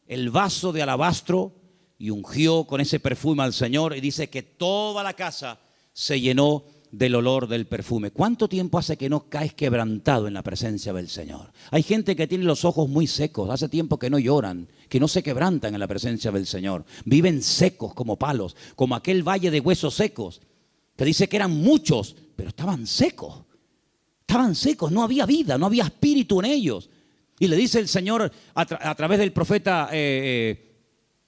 el vaso de alabastro y ungió con ese perfume al Señor, y dice que toda la casa se llenó del olor del perfume. ¿Cuánto tiempo hace que no caes quebrantado en la presencia del Señor? Hay gente que tiene los ojos muy secos, hace tiempo que no lloran, que no se quebrantan en la presencia del Señor. Viven secos como palos, como aquel valle de huesos secos, que dice que eran muchos, pero estaban secos. Estaban secos, no había vida, no había espíritu en ellos. Y le dice el Señor a través del profeta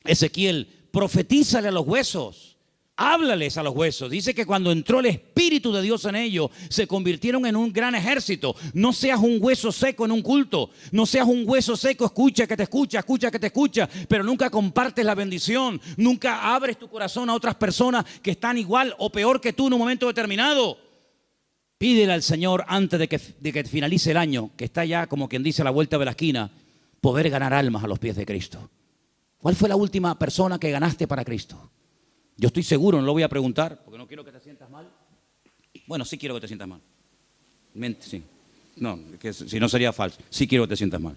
Ezequiel: profetízale a los huesos, háblales a los huesos. Dice que cuando entró el Espíritu de Dios en ellos, se convirtieron en un gran ejército. No seas un hueso seco en un culto, no seas un hueso seco, escucha que te escucha, pero nunca compartes la bendición, nunca abres tu corazón a otras personas que están igual o peor que tú en un momento determinado. Pídele al Señor antes de que finalice el año, que está ya, como quien dice, a la vuelta de la esquina, poder ganar almas a los pies de Cristo. ¿Cuál fue la última persona que ganaste para Cristo? Yo estoy seguro, no lo voy a preguntar, porque no quiero que te sientas mal. Bueno, sí quiero que te sientas mal. Sí. No, que si no sería falso. Sí quiero que te sientas mal.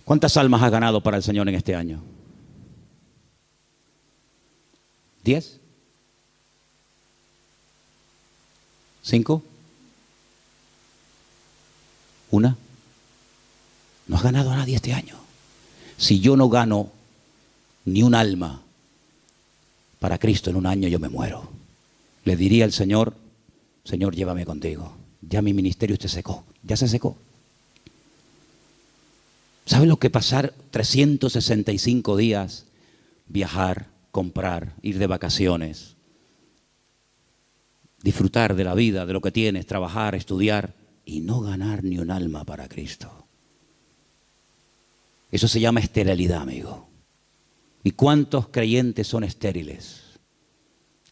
¿Cuántas almas has ganado para el Señor en este año? ¿10? ¿5? ¿1? No has ganado a nadie este año. Si yo no gano ni un alma para Cristo en un año, yo me muero. Le diría al Señor: Señor, llévame contigo. Ya mi ministerio se secó. Ya se secó. ¿Sabe lo que pasar 365 días? Viajar, comprar, ir de vacaciones, disfrutar de la vida, de lo que tienes, trabajar, estudiar y no ganar ni un alma para Cristo. Eso se llama esterilidad, amigo. ¿Y cuántos creyentes son estériles?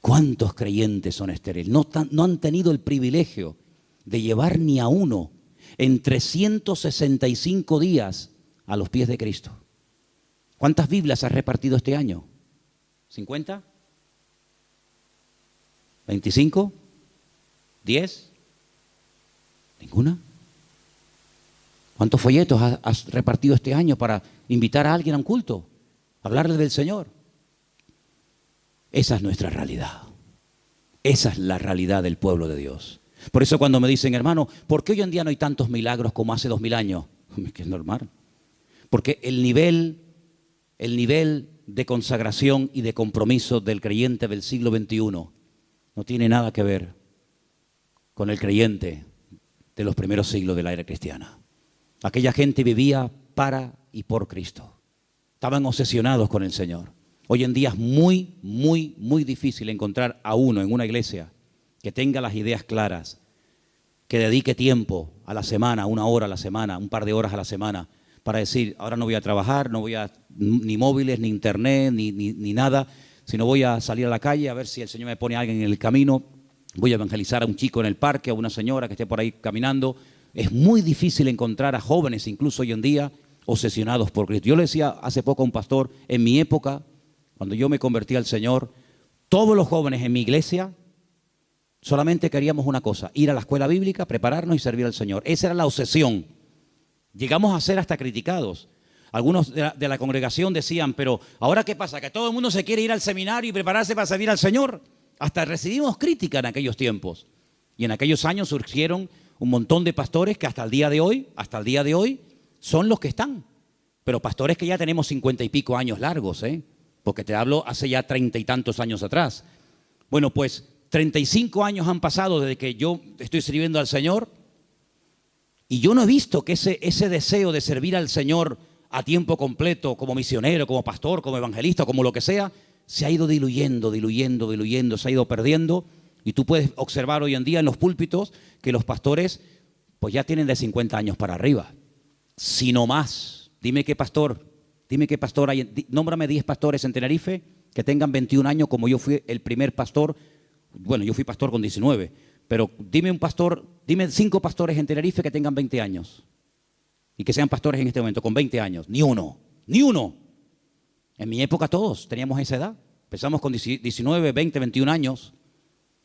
¿Cuántos creyentes son estériles? No han tenido el privilegio de llevar ni a uno en 365 días a los pies de Cristo. ¿Cuántas Biblias has repartido este año? ¿50? ¿25? ¿10? ¿Ninguna? ¿Cuántos folletos has repartido este año para invitar a alguien a un culto? Hablarle del Señor. Esa es nuestra realidad. Esa es la realidad del pueblo de Dios. Por eso cuando me dicen, hermano, ¿por qué hoy en día no hay tantos milagros como hace 2000 años? Es que es normal. Porque el nivel de consagración y de compromiso del creyente del siglo XXI no tiene nada que ver con el creyente de los primeros siglos de la era cristiana. Aquella gente vivía para y por Cristo. Estaban obsesionados con el Señor. Hoy en día es muy, muy, muy difícil encontrar a uno en una iglesia que tenga las ideas claras, que dedique tiempo a la semana, 1 hora a la semana, un par de horas a la semana, para decir, ahora no voy a trabajar, no voy a ni móviles, ni internet, ni nada, sino voy a salir a la calle a ver si el Señor me pone a alguien en el camino, voy a evangelizar a un chico en el parque, a una señora que esté por ahí caminando. Es muy difícil encontrar a jóvenes, incluso hoy en día, obsesionados por Cristo. Yo le decía hace poco a un pastor, en mi época, cuando yo me convertí al Señor, todos los jóvenes en mi iglesia solamente queríamos una cosa, ir a la escuela bíblica, prepararnos y servir al Señor. Esa era la obsesión. Llegamos a ser hasta criticados. Algunos de la congregación decían, pero ¿ahora qué pasa? ¿Que todo el mundo se quiere ir al seminario y prepararse para servir al Señor? Hasta recibimos crítica en aquellos tiempos. Y en aquellos años surgieron un montón de pastores que hasta el día de hoy, son los que están. Pero pastores que ya tenemos 50 y pico años largos, porque te hablo hace ya 30 y tantos años atrás. Bueno, pues 35 años han pasado desde que yo estoy sirviendo al Señor y yo no he visto que ese deseo de servir al Señor a tiempo completo, como misionero, como pastor, como evangelista, como lo que sea, se ha ido diluyendo, se ha ido perdiendo. Y tú puedes observar hoy en día en los púlpitos que los pastores pues ya tienen de 50 años para arriba, si no más. Dime qué pastor hay, nómbrame 10 pastores en Tenerife que tengan 21 años como yo fui el primer pastor. Bueno, yo fui pastor con 19, pero dime 5 pastores en Tenerife que tengan 20 años y que sean pastores en este momento con 20 años. Ni uno. En mi época todos teníamos esa edad. Empezamos con 19, 20, 21 años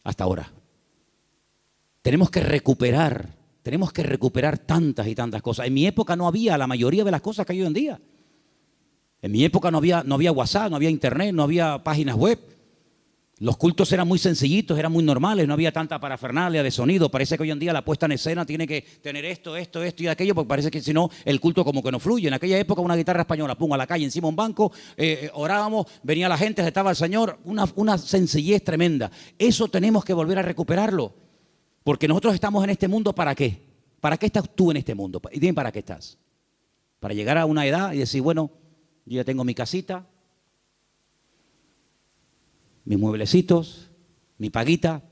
hasta ahora. Tenemos que recuperar tantas y tantas cosas. En mi época no había la mayoría de las cosas que hay hoy en día. En mi época no había WhatsApp, no había internet, no había páginas web. Los cultos eran muy sencillitos, eran muy normales, no había tanta parafernalia de sonido. Parece que hoy en día la puesta en escena tiene que tener esto y aquello, porque parece que si no, el culto como que no fluye. En aquella época una guitarra española, pum, a la calle, encima un banco, orábamos, venía la gente, estaba el Señor, una sencillez tremenda. Eso tenemos que volver a recuperarlo, porque nosotros estamos en este mundo, ¿para qué? ¿Para qué estás tú en este mundo? Y dime, ¿para qué estás? Para llegar a una edad y decir, bueno, yo ya tengo mi casita, mis mueblecitos, mi paguita.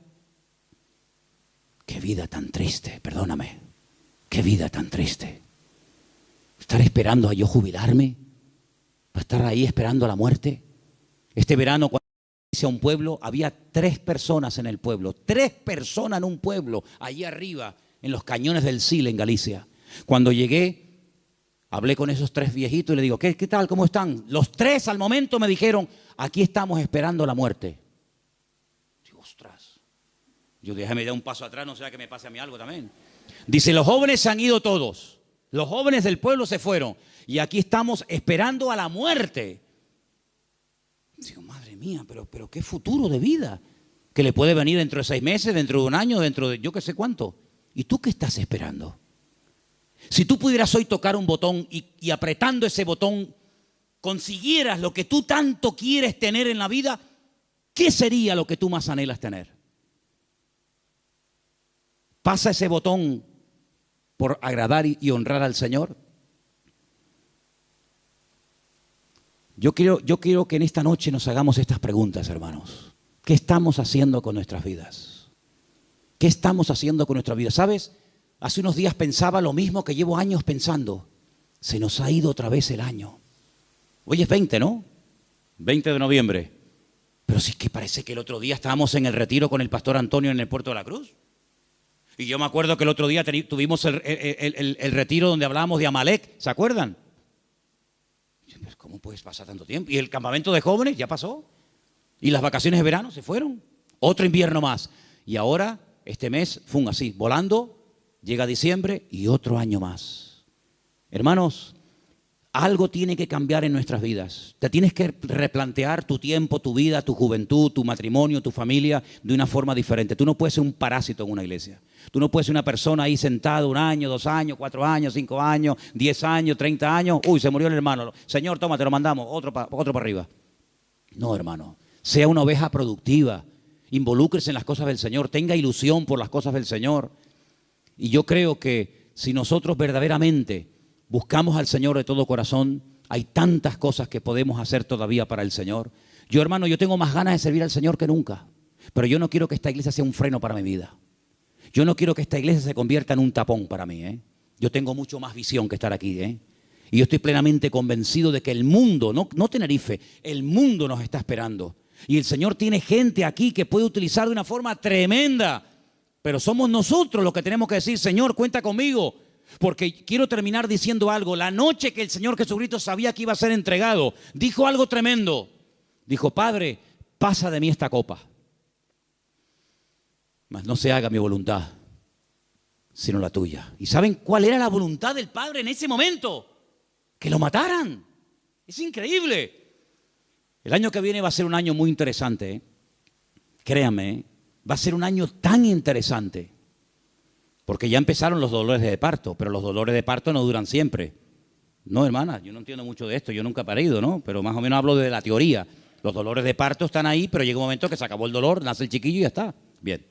Qué vida tan triste, perdóname. Qué vida tan triste. Estar esperando a yo jubilarme, para estar ahí esperando a la muerte. Este verano, cuando hice a un pueblo, había 3 personas en el pueblo. 3 personas en un pueblo, allí arriba, en los cañones del Sil, en Galicia. Cuando llegué, hablé con esos 3 viejitos y le digo, ¿qué tal? ¿Cómo están? Los 3 al momento me dijeron, aquí estamos esperando la muerte. Digo, ostras. Yo déjame dar un paso atrás, no sea que me pase a mí algo también. Dice, los jóvenes se han ido todos. Los jóvenes del pueblo se fueron. Y aquí estamos esperando a la muerte. Digo, madre mía, pero qué futuro de vida. Que le puede venir dentro de 6 meses, dentro de un año, dentro de yo qué sé cuánto. ¿Y tú qué estás esperando? Si tú pudieras hoy tocar un botón y apretando ese botón consiguieras lo que tú tanto quieres tener en la vida, ¿qué sería lo que tú más anhelas tener? ¿Pasa ese botón por agradar y honrar al Señor? Yo quiero que en esta noche nos hagamos estas preguntas, hermanos. ¿Qué estamos haciendo con nuestras vidas? ¿Qué estamos haciendo con nuestras vidas? ¿Sabes? Hace unos días pensaba lo mismo que llevo años pensando. Se nos ha ido otra vez el año. Hoy es 20, ¿no? 20 de noviembre. Pero sí que parece que el otro día estábamos en el retiro con el pastor Antonio en el Puerto de la Cruz. Y yo me acuerdo que el otro día tuvimos el retiro donde hablábamos de Amalek. ¿Se acuerdan? Pues ¿cómo puedes pasar tanto tiempo? Y el campamento de jóvenes ya pasó. Y las vacaciones de verano se fueron. Otro invierno más. Y ahora, este mes, así, volando, llega diciembre y otro año más. Hermanos, algo tiene que cambiar en nuestras vidas. Te tienes que replantear tu tiempo, tu vida, tu juventud, tu matrimonio, tu familia de una forma diferente. Tú no puedes ser un parásito en una iglesia. Tú no puedes ser una persona ahí sentada 1 año, 2 años, 4 años, 5 años, 10 años, 30 años. Uy, se murió el hermano. Señor, toma, te lo mandamos, otro para arriba. No, hermano. Sea una oveja productiva. Involúcrese en las cosas del Señor. Tenga ilusión por las cosas del Señor. Y yo creo que si nosotros verdaderamente buscamos al Señor de todo corazón, hay tantas cosas que podemos hacer todavía para el Señor. Yo, hermano, yo tengo más ganas de servir al Señor que nunca, pero yo no quiero que esta iglesia sea un freno para mi vida. Yo no quiero que esta iglesia se convierta en un tapón para mí. Yo tengo mucho más visión que estar aquí. Y yo estoy plenamente convencido de que el mundo, no Tenerife, el mundo nos está esperando. Y el Señor tiene gente aquí que puede utilizar de una forma tremenda, pero somos nosotros los que tenemos que decir, Señor, cuenta conmigo. Porque quiero terminar diciendo algo. La noche que el Señor Jesucristo sabía que iba a ser entregado, dijo algo tremendo. Dijo, Padre, pasa de mí esta copa, mas no se haga mi voluntad, sino la tuya. ¿Y saben cuál era la voluntad del Padre en ese momento? Que lo mataran. Es increíble. El año que viene va a ser un año muy interesante. Créanme, va a ser un año tan interesante. Porque ya empezaron los dolores de parto, pero los dolores de parto no duran siempre. No, hermana, yo no entiendo mucho de esto, yo nunca he parido, ¿no? Pero más o menos hablo de la teoría. Los dolores de parto están ahí, pero llega un momento que se acabó el dolor, nace el chiquillo y ya está. Bien.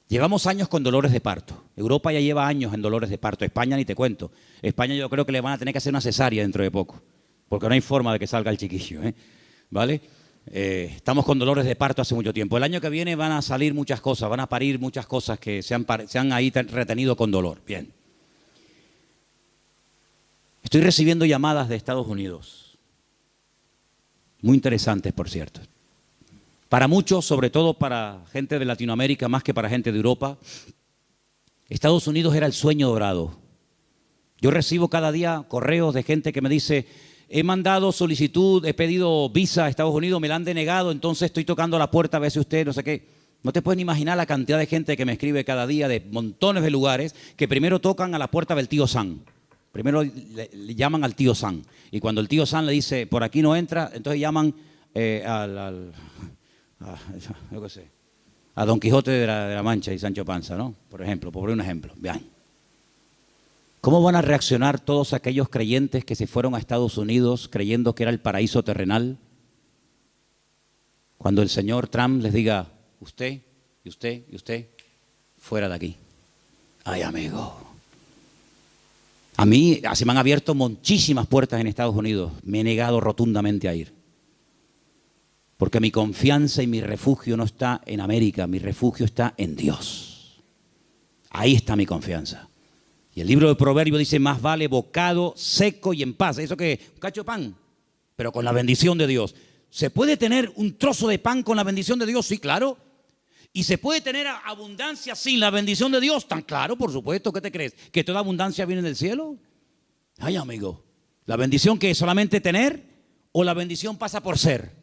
Llevamos años con dolores de parto. Europa ya lleva años en dolores de parto. España ni te cuento. España yo creo que le van a tener que hacer una cesárea dentro de poco, porque no hay forma de que salga el chiquillo, ¿vale? Estamos con dolores de parto hace mucho tiempo. El año que viene van a salir muchas cosas, van a parir muchas cosas que se han ahí retenido con dolor. Bien. Estoy recibiendo llamadas de Estados Unidos. Muy interesantes, por cierto. Para muchos, sobre todo para gente de Latinoamérica, más que para gente de Europa, Estados Unidos era el sueño dorado. Yo recibo cada día correos de gente que me dice, he mandado solicitud, he pedido visa a Estados Unidos, me la han denegado, entonces estoy tocando la puerta a ver si usted, no sé qué. No te puedes ni imaginar la cantidad de gente que me escribe cada día de montones de lugares que primero tocan a la puerta del tío Sam. Primero le llaman al tío Sam. Y cuando el tío Sam le dice, por aquí no entra, entonces llaman yo qué sé, a Don Quijote de la Mancha y Sancho Panza, ¿no? Por ejemplo, por un ejemplo. Vean. ¿Cómo van a reaccionar todos aquellos creyentes que se fueron a Estados Unidos creyendo que era el paraíso terrenal? Cuando el señor Trump les diga, usted, y usted, y usted, fuera de aquí. Ay, amigo. A mí se me han abierto muchísimas puertas en Estados Unidos. Me he negado rotundamente a ir. Porque mi confianza y mi refugio no está en América, mi refugio está en Dios. Ahí está mi confianza. Y el libro de Proverbios dice, más vale bocado seco y en paz. ¿Eso qué? Un cacho de pan, pero con la bendición de Dios. ¿Se puede tener un trozo de pan con la bendición de Dios? Sí, claro. ¿Y se puede tener abundancia sin la bendición de Dios? Tan claro, por supuesto. ¿Qué te crees? ¿Que toda abundancia viene del cielo? Ay, amigo. ¿La bendición que es solamente tener o la bendición pasa por ser?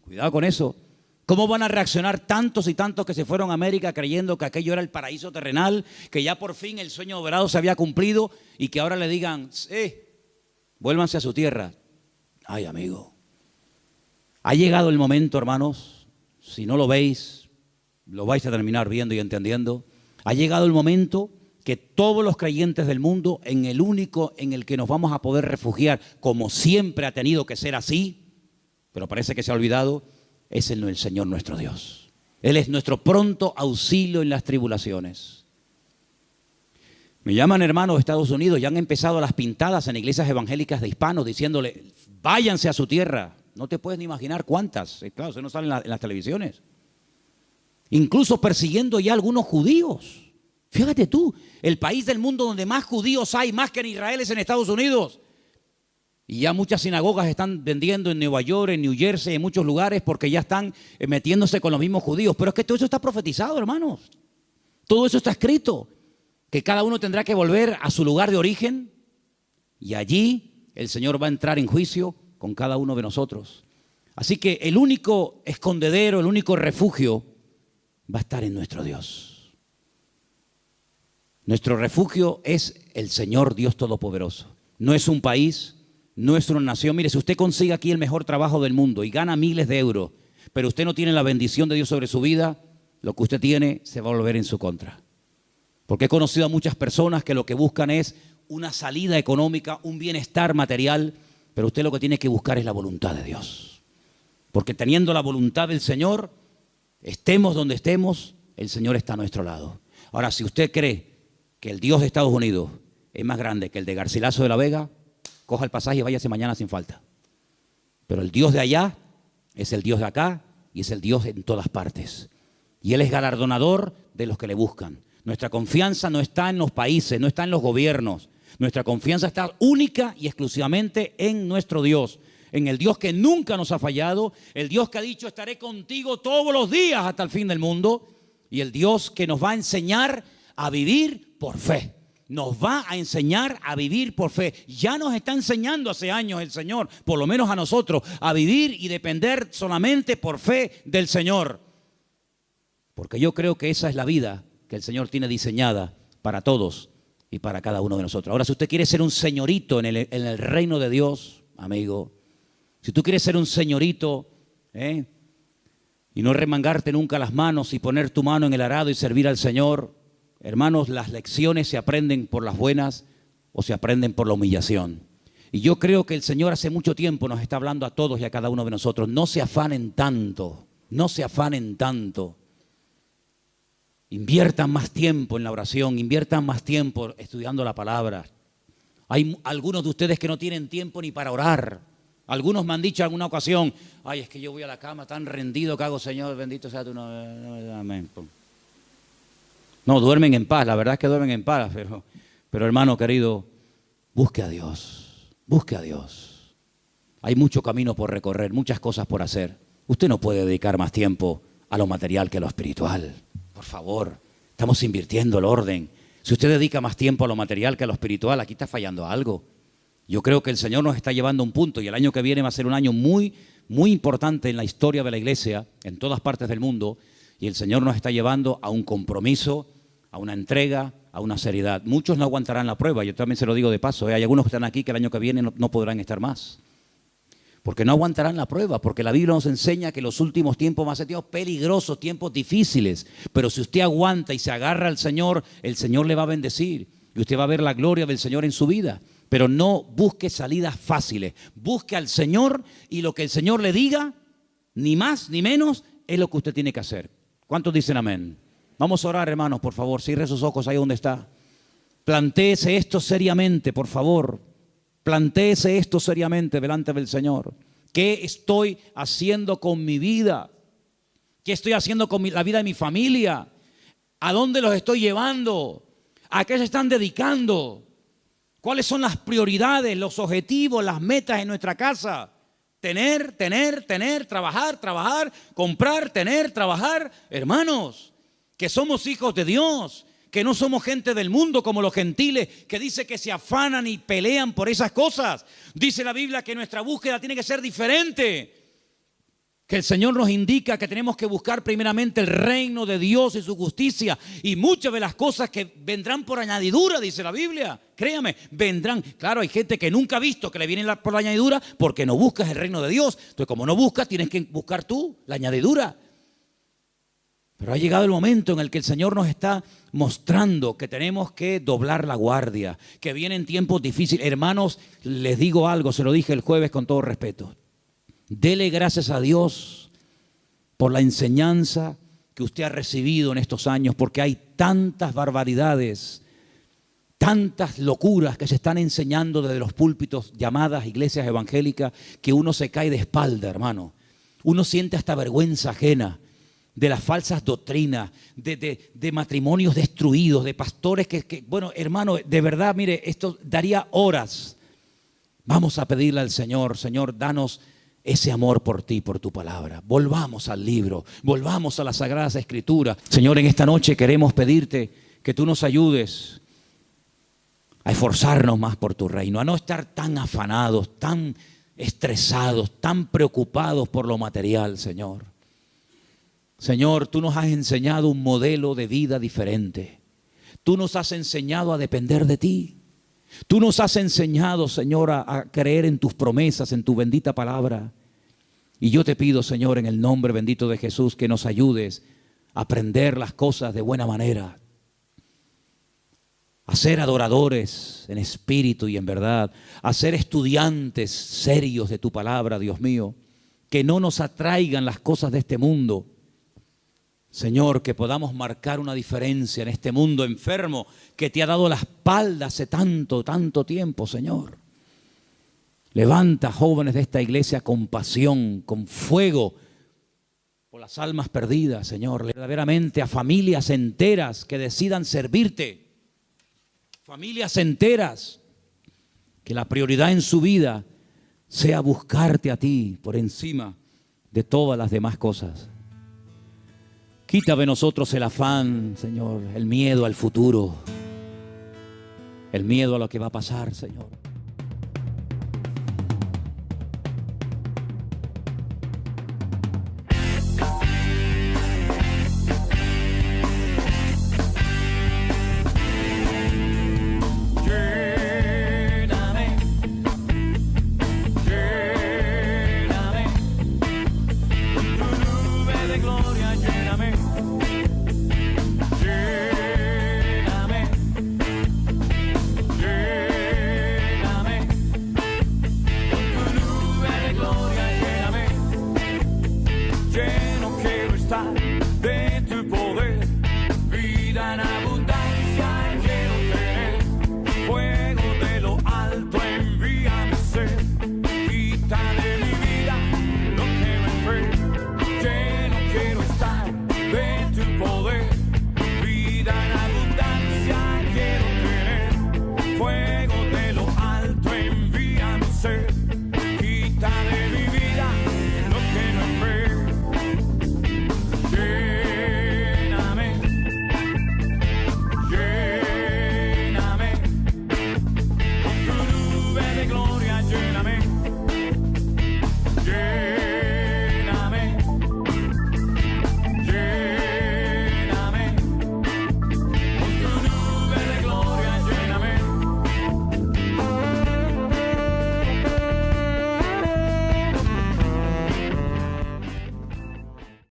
Cuidado con eso. ¿Cómo van a reaccionar tantos y tantos que se fueron a América creyendo que aquello era el paraíso terrenal, que ya por fin el sueño dorado se había cumplido y que ahora le digan, vuélvanse a su tierra? Ay, amigo. Ha llegado el momento, hermanos, si no lo veis, lo vais a terminar viendo y entendiendo. Ha llegado el momento que todos los creyentes del mundo, en el único en el que nos vamos a poder refugiar, como siempre ha tenido que ser así, pero parece que se ha olvidado, es el Señor nuestro Dios. Él es nuestro pronto auxilio en las tribulaciones. Me llaman hermanos de Estados Unidos, ya han empezado las pintadas en iglesias evangélicas de hispanos diciéndole, váyanse a su tierra. No te puedes ni imaginar cuántas. Claro, eso no sale en las televisiones. Incluso persiguiendo ya a algunos judíos. Fíjate tú, el país del mundo donde más judíos hay, más que en Israel, es en Estados Unidos. Y ya muchas sinagogas están vendiendo en Nueva York, en New Jersey, en muchos lugares, porque ya están metiéndose con los mismos judíos. Pero es que todo eso está profetizado, hermanos. Todo eso está escrito. Que cada uno tendrá que volver a su lugar de origen. Y allí el Señor va a entrar en juicio con cada uno de nosotros. Así que el único escondedero, el único refugio va a estar en nuestro Dios. Nuestro refugio es el Señor Dios Todopoderoso. no es un país, no es una nación. Mire, si usted consigue aquí el mejor trabajo del mundo y gana miles de euros, pero usted no tiene la bendición de Dios sobre su vida, lo que usted tiene se va a volver en su contra. Porque he conocido a muchas personas que lo que buscan es una salida económica, un bienestar material, pero usted lo que tiene que buscar es la voluntad de Dios. Porque teniendo la voluntad del Señor, estemos donde estemos, el Señor está a nuestro lado. Ahora, si usted cree que el Dios de Estados Unidos es más grande que el de Garcilaso de la Vega, coja el pasaje y váyase mañana sin falta. Pero el Dios de allá es el Dios de acá y es el Dios en todas partes. Y Él es galardonador de los que le buscan. Nuestra confianza no está en los países, no está en los gobiernos. Nuestra confianza está única y exclusivamente en nuestro Dios. En el Dios que nunca nos ha fallado, el Dios que ha dicho estaré contigo todos los días hasta el fin del mundo, y el Dios que nos va a enseñar a vivir por fe. Nos va a enseñar a vivir por fe. Ya nos está enseñando hace años el Señor, por lo menos a nosotros, a vivir y depender solamente por fe del Señor. Porque yo creo que esa es la vida que el Señor tiene diseñada para todos y para cada uno de nosotros. Ahora, si usted quiere ser un señorito en el reino de Dios, amigo, si tú quieres ser un señorito, y no remangarte nunca las manos y poner tu mano en el arado y servir al Señor, hermanos, las lecciones se aprenden por las buenas o se aprenden por la humillación. Y yo creo que el Señor hace mucho tiempo nos está hablando a todos y a cada uno de nosotros. No se afanen tanto, no se afanen tanto. Inviertan más tiempo en la oración, inviertan más tiempo estudiando la palabra. Hay algunos de ustedes que no tienen tiempo ni para orar. Algunos me han dicho en alguna ocasión, ay, es que yo voy a la cama tan rendido que hago, Señor, bendito sea tu nombre. Amén. No, duermen en paz, la verdad es que duermen en paz, pero hermano querido, busque a Dios, busque a Dios. Hay mucho camino por recorrer, muchas cosas por hacer. Usted no puede dedicar más tiempo a lo material que a lo espiritual. Por favor, estamos invirtiendo el orden. Si usted dedica más tiempo a lo material que a lo espiritual, aquí está fallando algo. Yo creo que el Señor nos está llevando a un punto y el año que viene va a ser un año muy, muy importante en la historia de la iglesia, en todas partes del mundo, y el Señor nos está llevando a un compromiso, a una entrega, a una seriedad. Muchos no aguantarán la prueba, yo también se lo digo de paso, hay algunos que están aquí que el año que viene no podrán estar más, porque no aguantarán la prueba, porque la Biblia nos enseña que los últimos tiempos van a ser tiempos peligrosos, tiempos difíciles, pero si usted aguanta y se agarra al Señor, el Señor le va a bendecir y usted va a ver la gloria del Señor en su vida. Pero no busque salidas fáciles, busque al Señor y lo que el Señor le diga, ni más ni menos, es lo que usted tiene que hacer. ¿Cuántos dicen amén? Vamos a orar, hermanos, por favor, cierre sus ojos ahí donde está. Plantéese esto seriamente, por favor. Plantéese esto seriamente delante del Señor. ¿Qué estoy haciendo con mi vida? ¿Qué estoy haciendo con la vida de mi familia? ¿A dónde los estoy llevando? ¿A qué se están dedicando? ¿Cuáles son las prioridades, los objetivos, las metas en nuestra casa? Tener, trabajar, comprar, trabajar. Hermanos, que somos hijos de Dios, que no somos gente del mundo como los gentiles, que dice que se afanan y pelean por esas cosas. Dice la Biblia que nuestra búsqueda tiene que ser diferente. Que el Señor nos indica que tenemos que buscar primeramente el reino de Dios y su justicia. Y muchas de las cosas que vendrán por añadidura, dice la Biblia. Créame, vendrán. Claro, hay gente que nunca ha visto que le vienen por la añadidura porque no buscas el reino de Dios. Entonces, como no buscas, tienes que buscar tú la añadidura. Pero ha llegado el momento en el que el Señor nos está mostrando que tenemos que doblar la guardia, que vienen tiempos difíciles. Hermanos, les digo algo, se lo dije el jueves con todo respeto. Dele gracias a Dios por la enseñanza que usted ha recibido en estos años, porque hay tantas barbaridades, tantas locuras que se están enseñando desde los púlpitos llamadas iglesias evangélicas, que uno se cae de espalda, hermano. Uno siente hasta vergüenza ajena de las falsas doctrinas, de matrimonios destruidos, de pastores que, bueno, hermano, de verdad, mire, esto daría horas. Vamos a pedirle al Señor, Señor, danos ese amor por ti, por tu palabra. Volvamos al libro, volvamos a las Sagradas Escrituras. Señor, en esta noche queremos pedirte que tú nos ayudes a esforzarnos más por tu reino, a no estar tan afanados, tan estresados, tan preocupados por lo material, Señor. Señor, tú nos has enseñado un modelo de vida diferente. Tú nos has enseñado a depender de ti. Tú nos has enseñado, Señor, a creer en tus promesas, en tu bendita palabra. Y yo te pido, Señor, en el nombre bendito de Jesús, que nos ayudes a aprender las cosas de buena manera, a ser adoradores en espíritu y en verdad, a ser estudiantes serios de tu palabra, Dios mío, que no nos atraigan las cosas de este mundo. Señor, que podamos marcar una diferencia en este mundo enfermo que te ha dado la espalda hace tanto, tanto tiempo, Señor. Levanta jóvenes de esta iglesia con pasión, con fuego por las almas perdidas, Señor. Verdaderamente a familias enteras que decidan servirte. Familias enteras que la prioridad en su vida sea buscarte a ti por encima de todas las demás cosas. Quita de nosotros el afán, Señor, el miedo al futuro, el miedo a lo que va a pasar, Señor.